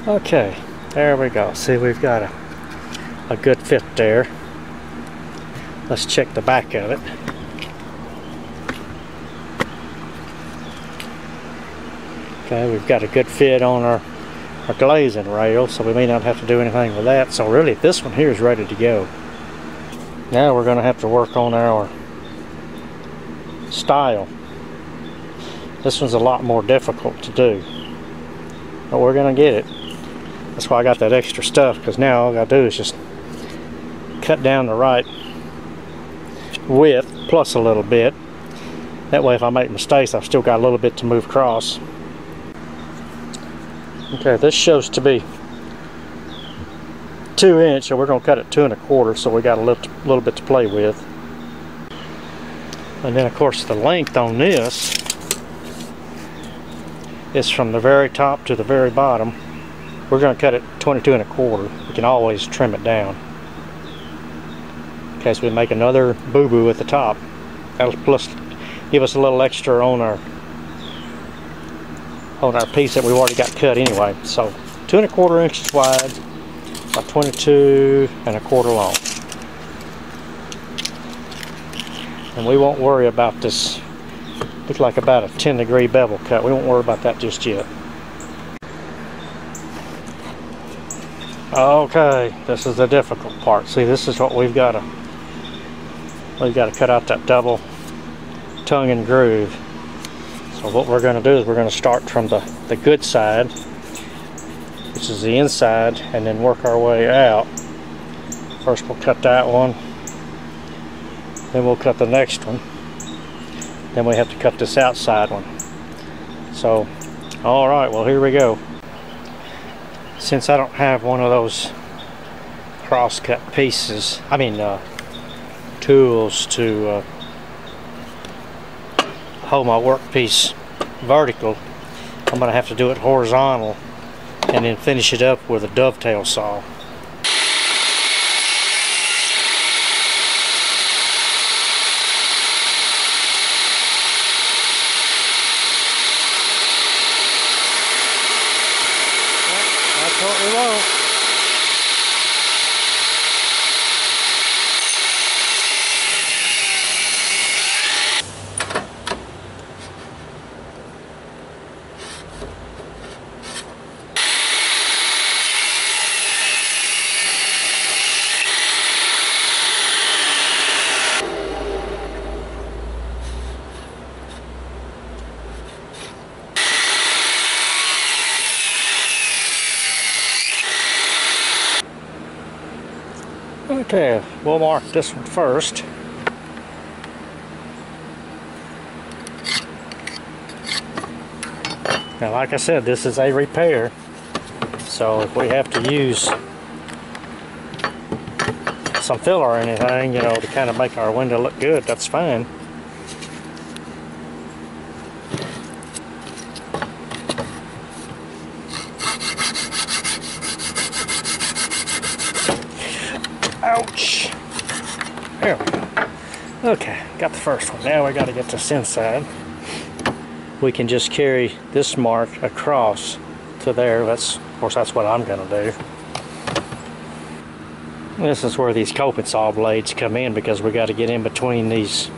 Okay, there we go. See, we've got a good fit there. Let's check the back of it. Okay, we've got a good fit on our glazing rail, so we may not have to do anything with that. So really, this one here is ready to go. Now we're going to have to work on our style. This one's a lot more difficult to do, but we're going to get it. That's why I got that extra stuff, because now all I got to do is just cut down the right width plus a little bit. That way if I make mistakes, I've still got a little bit to move across. Okay, this shows to be 2 inch, so we're going to cut it 2 1/4, so we got a little bit to play with. And then of course the length on this is from the very top to the very bottom. We're going to cut it 22 1/4. We can always trim it down in case we make another boo-boo at the top. That'll plus give us a little extra on our piece that we've already got cut anyway. So 2 1/4 inches wide by 22 1/4 long. And we won't worry about this. Looks like about a 10-degree bevel cut. We won't worry about that just yet. Okay, this is the difficult part. See, this is what we've got to cut out, that double tongue and groove. So what we're going to do is we're going to start from the good side, which is the inside, and then work our way out. First we'll cut that one, then we'll cut the next one, then we have to cut this outside one. So, alright, well here we go. Since I don't have one of those cross-cut pieces, tools to hold my workpiece vertical, I'm going to have to do it horizontal and then finish it up with a dovetail saw. That's what we want. Okay, we'll mark this one first. Now, like I said, this is a repair, so if we have to use some filler or anything, to kind of make our window look good, that's fine. Ouch! There we go. Okay, got the first one. Now we got to get this inside. We can just carry this mark across to there. Of course, that's what I'm going to do. This is where these coping saw blades come in, because we got to get in between these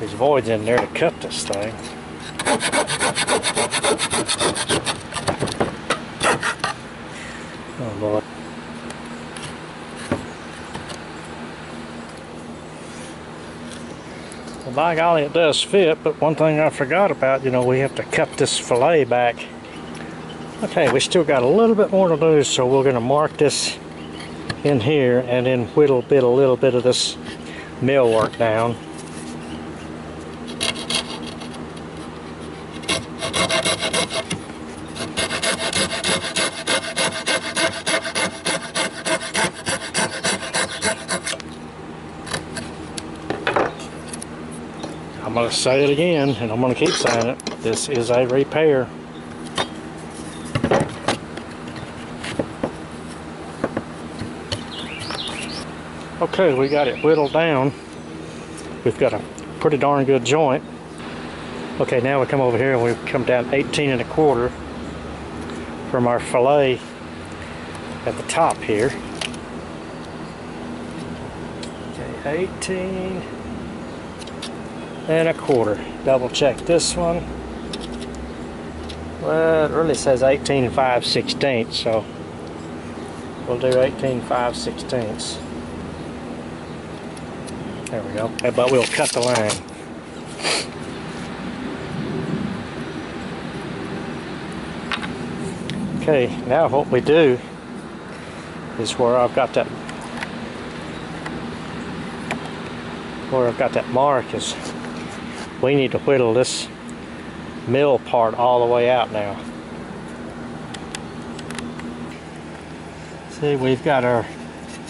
voids in there to cut this thing. Oh boy. Well, by golly, it does fit, but one thing I forgot about, we have to cut this fillet back. Okay, we still got a little bit more to do, so we're going to mark this in here and then whittle a little bit of this millwork down. I'm going to say it again, and I'm going to keep saying it. This is a repair. Okay, we got it whittled down. We've got a pretty darn good joint. Okay, now we come over here and we come down 18 1/4. from our fillet at the top here. Okay, 18 and a quarter. Double check this one. Well, it really says 18 5/16, so we'll do 18 5/16. There we go. But we'll cut the line. Okay, now what we do is where I've got that mark is we need to whittle this mill part all the way out now. See, we've got our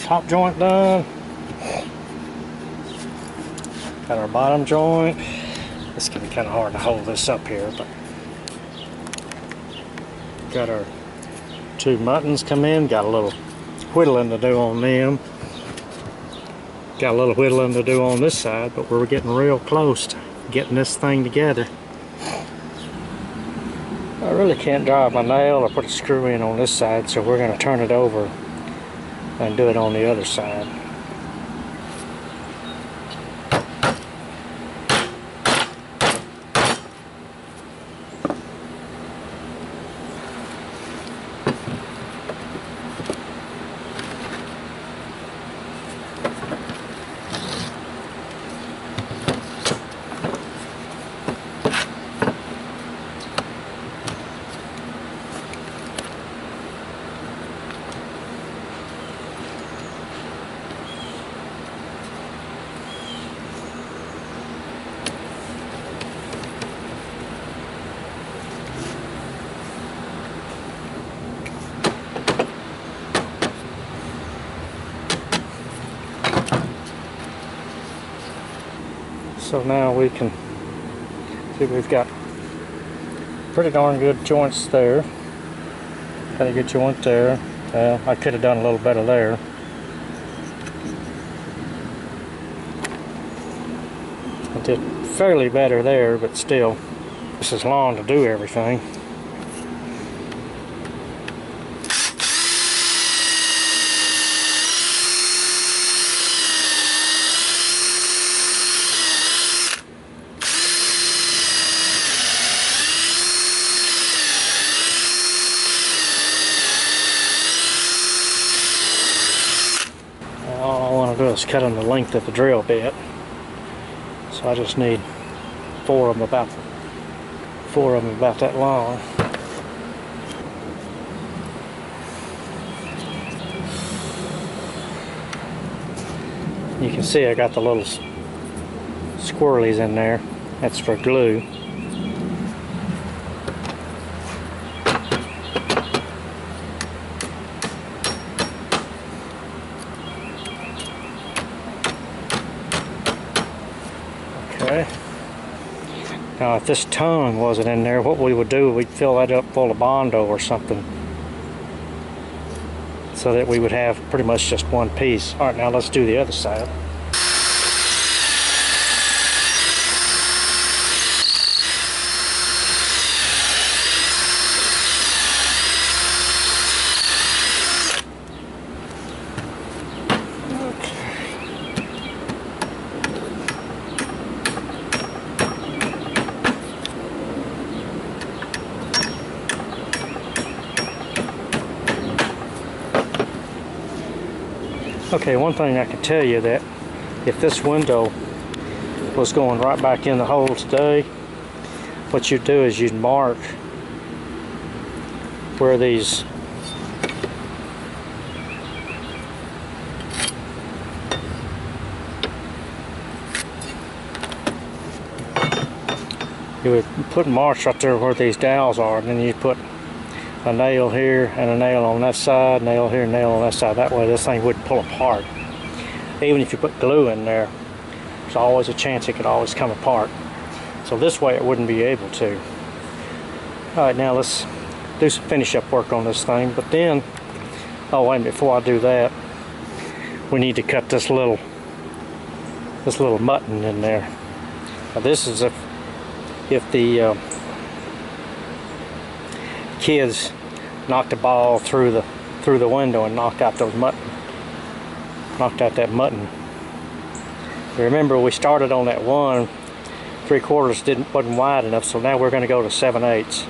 top joint done. Got our bottom joint. It's gonna be kind of hard to hold this up here, but got our two muttons come in. Got a little whittling to do on them. Got a little whittling to do on this side, but we're getting real close to getting this thing together. I really can't drive my nail or put a screw in on this side, so we're going to turn it over and do it on the other side. So now we can see we've got pretty darn good joints there. Got a good joint there. Well, I could have done a little better there. I did fairly better there, but still, this is long to do everything. All I want to do is cut on the length of the drill bit. So I just need four of them about that long. You can see I got the little squirrelies in there. That's for glue. Okay. Now if this tongue wasn't in there, what we would do, we'd fill that up full of Bondo or something, so that we would have pretty much just one piece. Alright, now let's do the other side. Okay, one thing I can tell you, that if this window was going right back in the hole today, what you'd do is you'd mark where these you would put marks right there where these dowels are, and then you'd put a nail here and a nail on that side, nail here, nail on that side. That way this thing wouldn't pull apart. Even if you put glue in there, there's always a chance it could always come apart. So this way it wouldn't be able to. Alright, now let's do some finish up work on this thing. But then, oh wait, before I do that, we need to cut this little mutton in there. Now this is if the kids knocked the ball through the window and knocked out that mutton. Remember, we started on that 1 3/4 wasn't wide enough, so now we're going to go to 7/8.